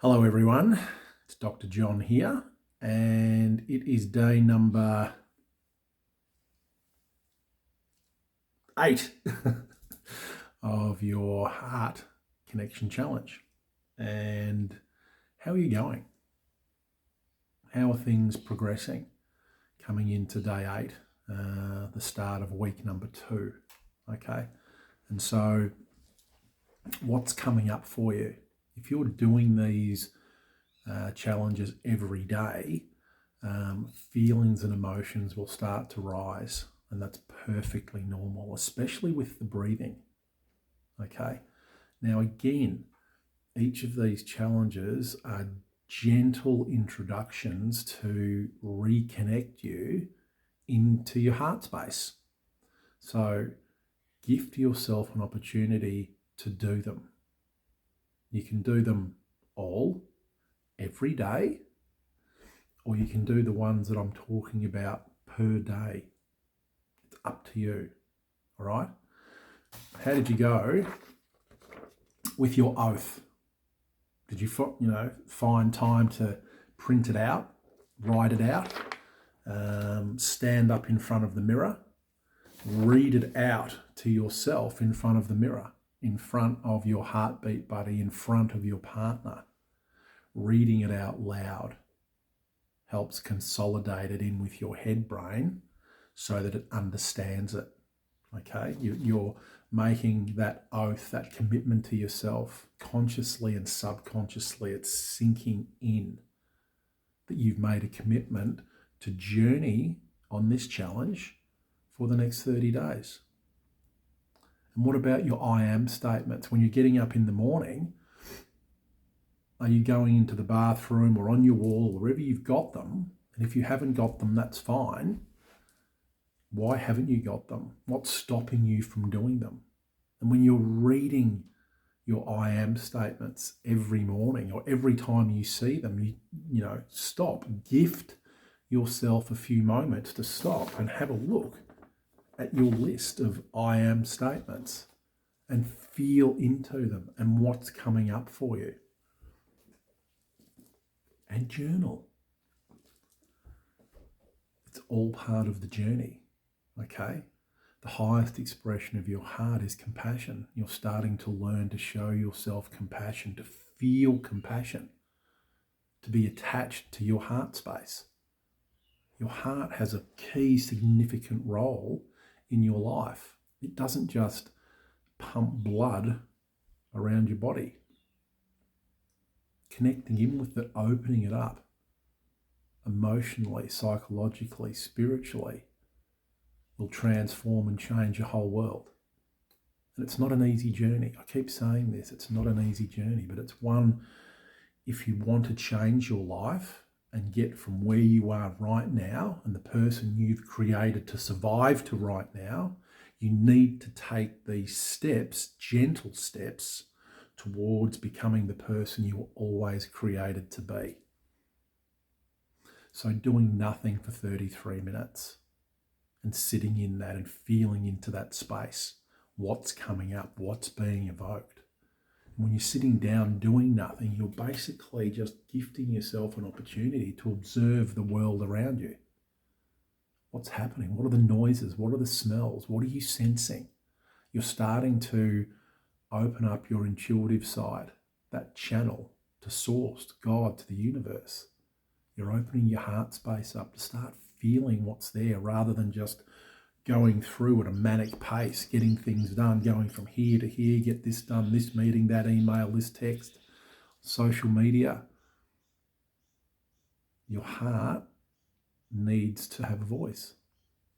Hello everyone, it's Dr. John here, and it is day number 8 of your Heart Connection Challenge. And how are you going? How are things progressing coming into day 8, the start of week number 2? Okay, and so what's coming up for you? If you're doing these challenges every day, feelings and emotions will start to rise, and that's perfectly normal, especially with the breathing. Okay, now again, each of these challenges are gentle introductions to reconnect you into your heart space. So gift yourself an opportunity to do them. You can do them all every day, or you can do the ones that I'm talking about per day. It's up to you. All right? How did you go with your oath? Did you find time to print it out, write it out, stand up in front of the mirror, read it out to yourself in front of the mirror, in front of your heartbeat buddy, in front of your partner? Reading it out loud helps consolidate it in with your head brain so that it understands it. Okay, you're making that oath, that commitment to yourself, consciously and subconsciously. It's sinking in that you've made a commitment to journey on this challenge for the next 30 days. And what about your I am statements? When you're getting up in the morning, are you going into the bathroom or on your wall, or wherever you've got them? And if you haven't got them, that's fine. Why haven't you got them? What's stopping you from doing them? And when you're reading your I am statements every morning or every time you see them, you stop, gift yourself a few moments to stop and have a look at your list of I am statements and feel into them and what's coming up for you. And journal. It's all part of the journey, okay? The highest expression of your heart is compassion. You're starting to learn to show yourself compassion, to feel compassion, to be attached to your heart space. Your heart has a key significant role in your life. It doesn't just pump blood around your body. Connecting in with it, opening it up emotionally, psychologically, spiritually will transform and change your whole world. And it's not an easy journey. I keep saying this, it's not an easy journey, but it's one, if you want to change your life and get from where you are right now and the person you've created to survive to right now, you need to take these steps, gentle steps, towards becoming the person you were always created to be. So doing nothing for 33 minutes and sitting in that and feeling into that space, what's coming up, what's being evoked. And when you're sitting down doing nothing, you're basically just gifting yourself an opportunity to observe the world around you. What's happening? What are the noises? What are the smells? What are you sensing? You're starting to open up your intuitive side, that channel to source, to God, to the universe. You're opening your heart space up to start feeling what's there rather than just going through at a manic pace, getting things done, going from here to here, get this done, this meeting, that email, this text, social media. Your heart needs to have a voice,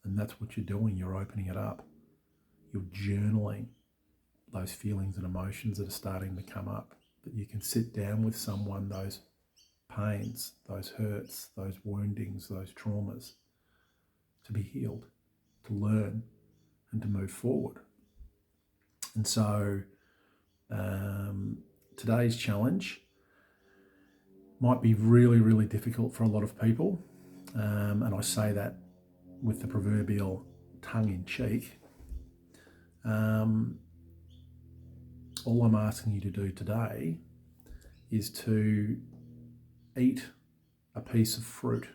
and that's what you're doing. You're opening it up. You're journaling those feelings and emotions that are starting to come up, that you can sit down with someone, those pains, those hurts, those woundings, those traumas, to be healed, to learn and to move forward. And so today's challenge might be really, really difficult for a lot of people. And I say that with the proverbial tongue in cheek. All I'm asking you to do today is to eat a piece of fruit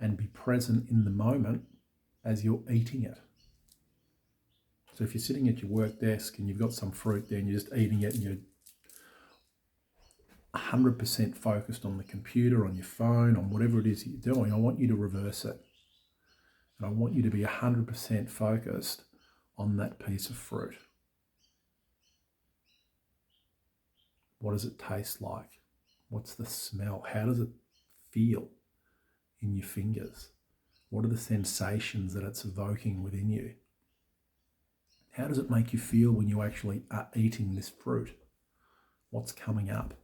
and be present in the moment as you're eating it. So if you're sitting at your work desk and you've got some fruit there and you're just eating it and you're 100% focused on the computer, on your phone, on whatever it is that you're doing, I want you to reverse it. And I want you to be 100% focused on that piece of fruit. What does it taste like? What's the smell? How does it feel in your fingers? What are the sensations that it's evoking within you? How does it make you feel when you actually are eating this fruit? What's coming up?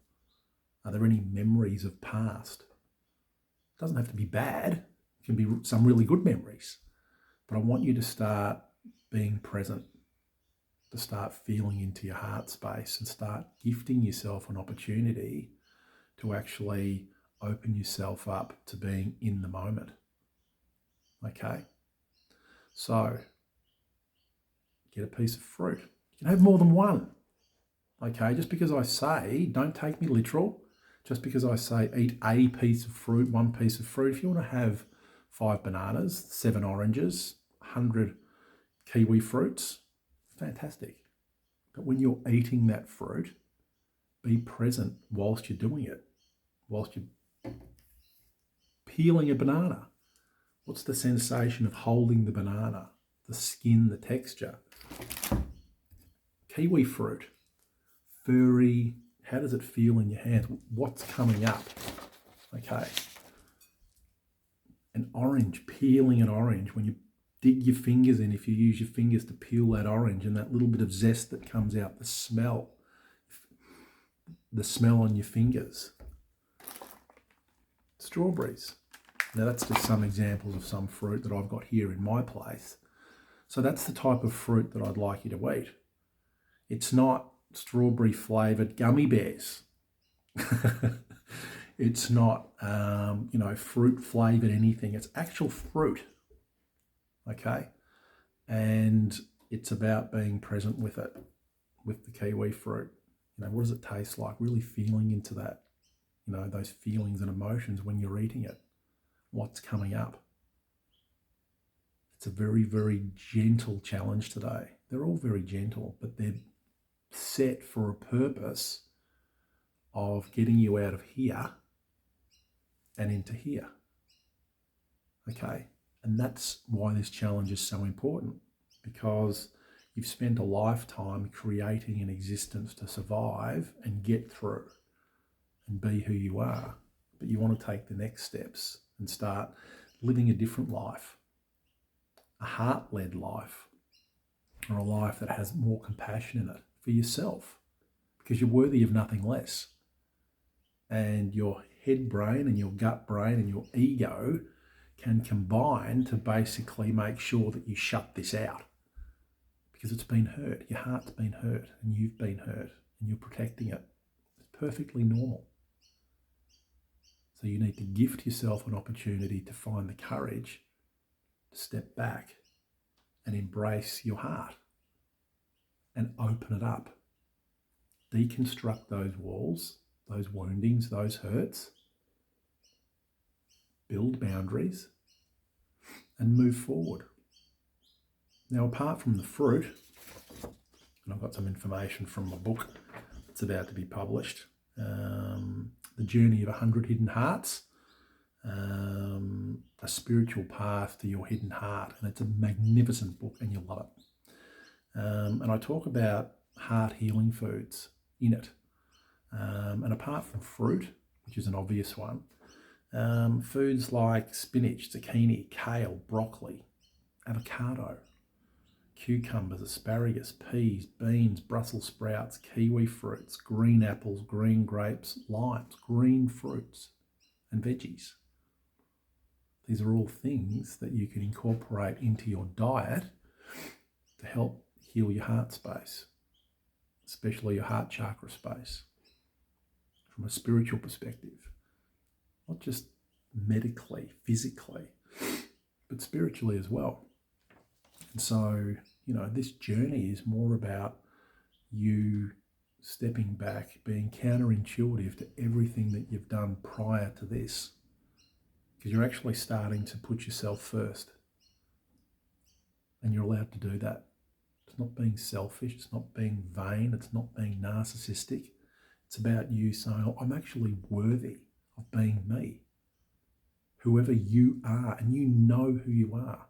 Are there any memories of past? It doesn't have to be bad. It can be some really good memories. But I want you to start being present, to start feeling into your heart space and start gifting yourself an opportunity to actually open yourself up to being in the moment. Okay? So, get a piece of fruit. You can have more than one. Okay? Just because I say, don't take me literal. Just because I say eat a piece of fruit, one piece of fruit. If you want to have 5 bananas, 7 oranges, 100 kiwi fruits, fantastic. But when you're eating that fruit, be present whilst you're doing it. Whilst you're peeling a banana. What's the sensation of holding the banana? The skin, the texture. Kiwi fruit, furry. How does it feel in your hands? What's coming up? Okay. An orange, peeling an orange. When you dig your fingers in, if you use your fingers to peel that orange and that little bit of zest that comes out, the smell on your fingers. Strawberries. Now that's just some examples of some fruit that I've got here in my place. So that's the type of fruit that I'd like you to eat. It's not strawberry flavoured gummy bears. It's not, fruit flavoured anything. It's actual fruit. Okay? And it's about being present with it, with the kiwi fruit. What does it taste like? Really feeling into that, those feelings and emotions when you're eating it. What's coming up? It's a very, very gentle challenge today. They're all very gentle, but they're set for a purpose of getting you out of here and into here. Okay? And that's why this challenge is so important, because you've spent a lifetime creating an existence to survive and get through and be who you are. But you want to take the next steps and start living a different life, a heart-led life, or a life that has more compassion in it for yourself, because you're worthy of nothing less. And your head brain and your gut brain and your ego can combine to basically make sure that you shut this out, because it's been hurt. Your heart's been hurt and you've been hurt and you're protecting it. It's perfectly normal. So you need to gift yourself an opportunity to find the courage to step back and embrace your heart and open it up. Deconstruct those walls, those woundings, those hurts. Build boundaries and move forward. Now, apart from the fruit, and I've got some information from my book that's about to be published, The Journey of 100 Hidden Hearts, A Spiritual Path to Your Hidden Heart. And it's a magnificent book and you'll love it. And I talk about heart healing foods in it. And apart from fruit, which is an obvious one, foods like spinach, zucchini, kale, broccoli, avocado, cucumbers, asparagus, peas, beans, Brussels sprouts, kiwi fruits, green apples, green grapes, limes, green fruits, and veggies. These are all things that you can incorporate into your diet to help heal your heart space, especially your heart chakra space, from a spiritual perspective. Not just medically, physically, but spiritually as well. And so, this journey is more about you stepping back, being counterintuitive to everything that you've done prior to this, because you're actually starting to put yourself first. And you're allowed to do that. It's not being selfish, it's not being vain, it's not being narcissistic. It's about you saying, oh, I'm actually worthy of being me, whoever you are, and you know who you are.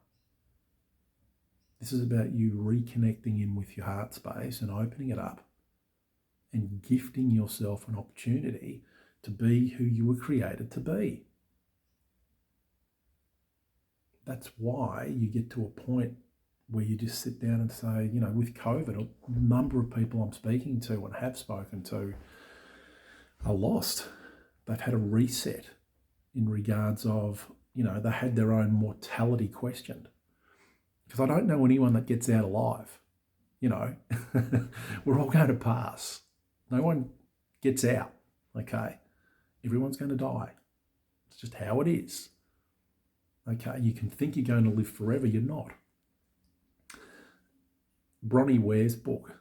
This is about you reconnecting in with your heart space and opening it up and gifting yourself an opportunity to be who you were created to be. That's why you get to a point where you just sit down and say, you know, with COVID, a number of people I'm speaking to and have spoken to are lost. They've had a reset in regards of, you know, they had their own mortality questioned. Because I don't know anyone that gets out alive. You know, we're all going to pass. No one gets out, okay? Everyone's going to die. It's just how it is. Okay, you can think you're going to live forever, you're not. Bronnie Ware's book,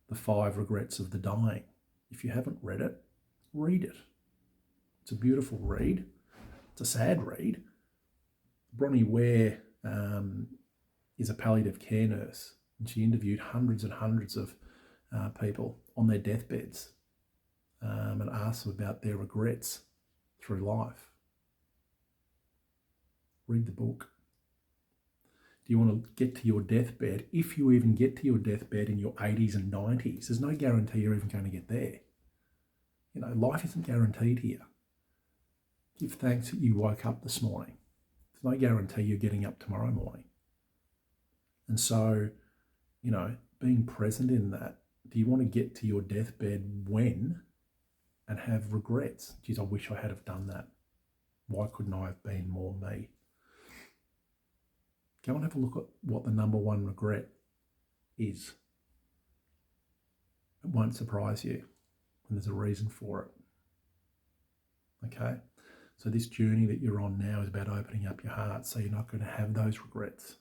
The 5 Regrets of the Dying. If you haven't read it, read it. It's a beautiful read. It's a sad read. Bronnie Ware is a palliative care nurse, and she interviewed hundreds and hundreds of people on their deathbeds and asked them about their regrets through life. Read the book. Do you want to get to your deathbed? If you even get to your deathbed in your 80s and 90s, there's no guarantee you're even going to get there. You know, life isn't guaranteed here. Give thanks that you woke up this morning. There's no guarantee you're getting up tomorrow morning. And so, you know, being present in that, do you want to get to your deathbed when and have regrets? Geez, I wish I had have done that. Why couldn't I have been more me? Go and have a look at what the number one regret is. It won't surprise you, and there's a reason for it. Okay? So this journey that you're on now is about opening up your heart so you're not going to have those regrets,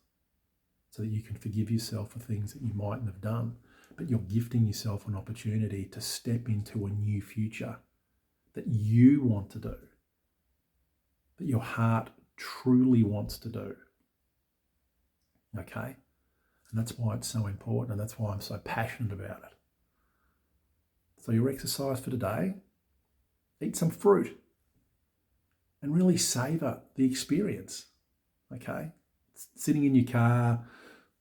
so that you can forgive yourself for things that you mightn't have done, but you're gifting yourself an opportunity to step into a new future that you want to do, that your heart truly wants to do. Okay? And that's why it's so important, and that's why I'm so passionate about it. So your exercise for today, eat some fruit and really savour the experience. Okay? Sitting in your car,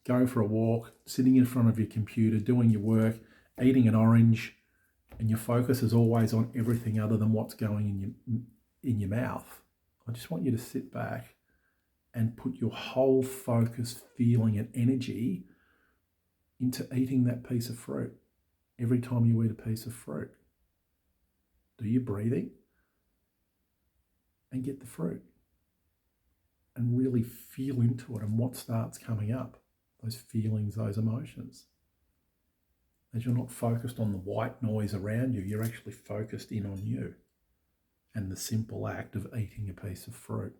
going for a walk, sitting in front of your computer, doing your work, eating an orange, and your focus is always on everything other than what's going in your mouth. I just want you to sit back and put your whole focus, feeling, and energy into eating that piece of fruit. Every time you eat a piece of fruit, do your breathing and get the fruit and really feel into it and what starts coming up, those feelings, those emotions. As you're not focused on the white noise around you, you're actually focused in on you and the simple act of eating a piece of fruit.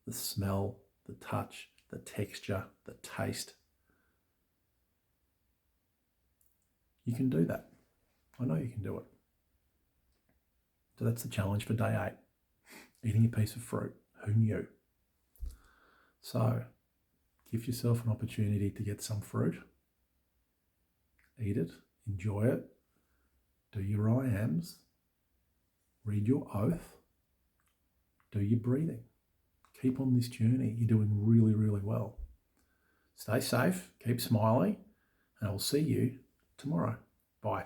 The smell, the touch, the texture, the taste. You can do that. I know you can do it. So that's the challenge for day 8. Eating a piece of fruit. Who knew? So give yourself an opportunity to get some fruit. Eat it. Enjoy it. Do your I ams. Read your oath. Do your breathing. Keep on this journey. You're doing really, really well. Stay safe. Keep smiling. And I'll see you tomorrow. Bye.